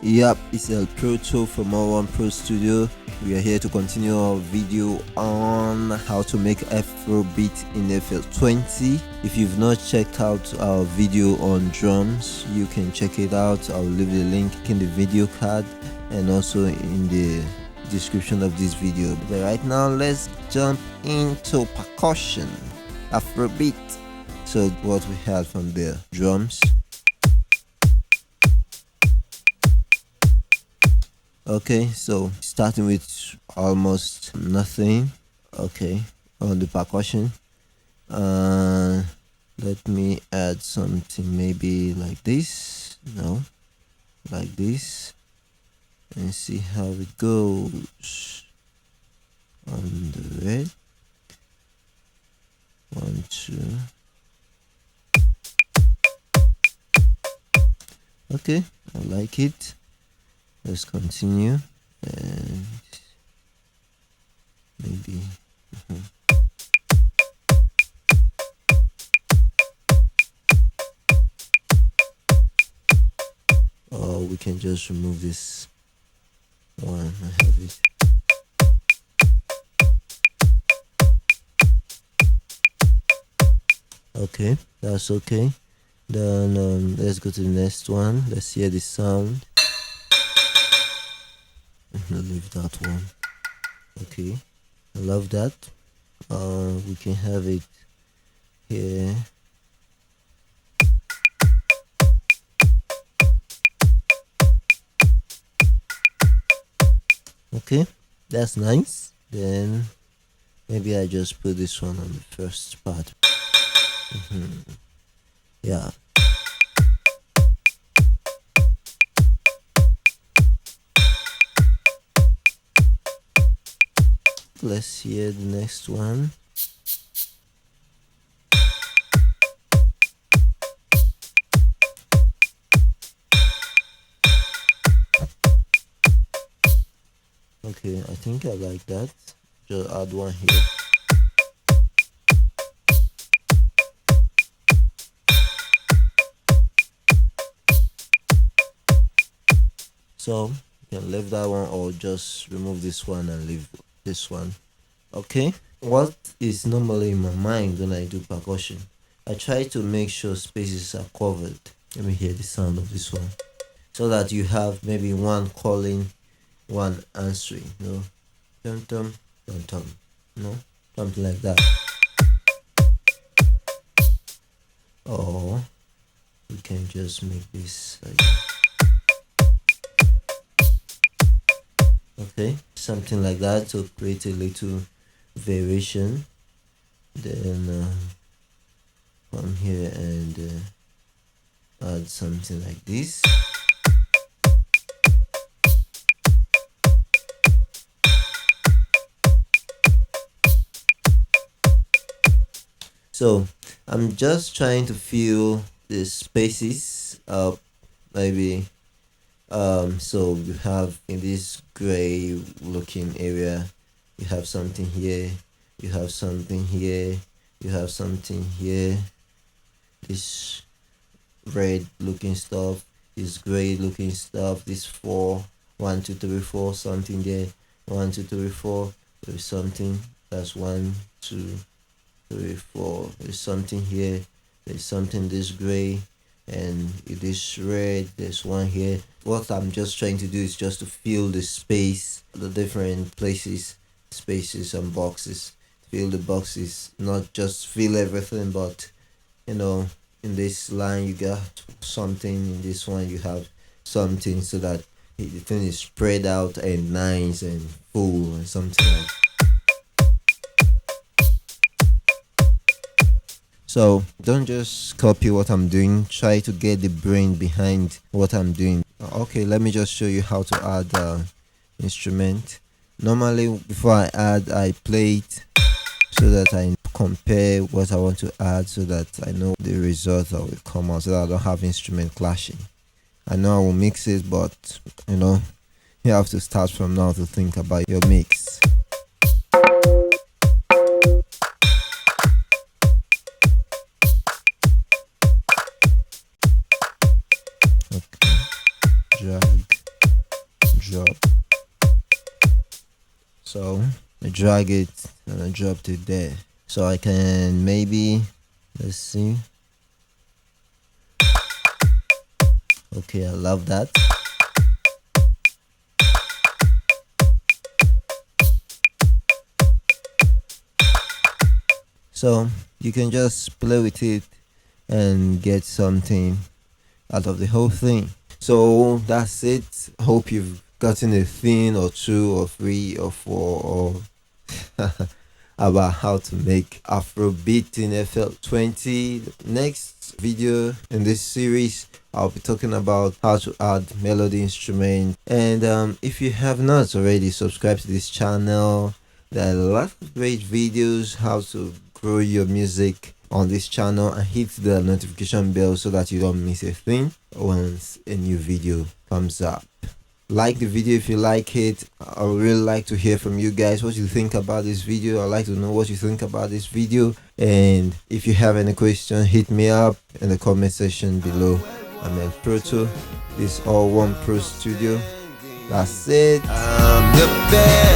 Yep, it's El Proto from alloneprostudio. We are here to continue our video on how to make Afrobeat in FL20. If you've not checked out our video on drums, you can check it out. I'll leave the link in the video card and also in the description of this video. But right now, let's jump into percussion, Afrobeat. So what we had from the drums. Okay, so starting with almost nothing. Okay, on the percussion. Let me add something maybe like this. No, like this, and see how it goes on the red. 1, 2. Okay, I like it. Let's continue and maybe or we can just remove this one. I have it. Okay, that's okay. Then let's go to the next one. Let's hear the sound. Leave that one. Okay, I love that. We can have it here. Okay, that's nice. Then maybe I just put this one on the first part. Yeah. Let's hear the next one. Okay, I think I like that. Just add one here. So you can leave that one or just remove this one and leave this one. Okay, what is normally in my mind when I do percussion, I try to make sure spaces are covered. Let me hear the sound of this one, so that you have maybe one calling, one answering, you know, tum tum tum tum, you know, something like that. Or we can just make this like, okay, something like that to create a little variation. Then come here and add something like this. So I'm just trying to fill the spaces up, maybe. So you have in this gray looking area, you have something here, you have something here, you have something here, this red looking stuff, this gray looking stuff, this 4, 1 2 3 4, something there, 1 2 3 4, there's something, that's 1 2 3 4, there's something here, there's something this gray, and this red, there's one here. What I'm just trying to do is just to fill the space, the different places, spaces and boxes, fill the boxes, not just fill everything, but you know, in this line you got something, in this one you have something, so that the thing is spread out and nice and full and something like. So don't just copy what I'm doing, try to get the brain behind what I'm doing. Okay, let me just show you how to add instrument. Normally before I add, I play it so that I compare what I want to add, so that I know the result that will come out, so that I don't have instrument clashing. I know I will mix it, but you know, you have to start from now to think about your mix. Okay. Drag. drop. So I drag it and I dropped it there. So I can maybe, let's see. Okay, I love that. So you can just play with it and get something out of the whole thing. So that's it. Hope you've gotten a thing or two or three or four or about how to make Afrobeat in FL20. Next video in this series, I'll be talking about how to add melody instrument. And if you have not already subscribed to this channel, there are a lot of great videos how to grow your music on this channel, and hit the notification bell so that you don't miss a thing once a new video comes up. Like the video if you like it. I would really like to hear from you guys what you think about this video. I'd like to know what you think about this video, and if you have any question, hit me up in the comment section below. I'm El Proto. This is Alloneprostudio. That's it. I'm the best.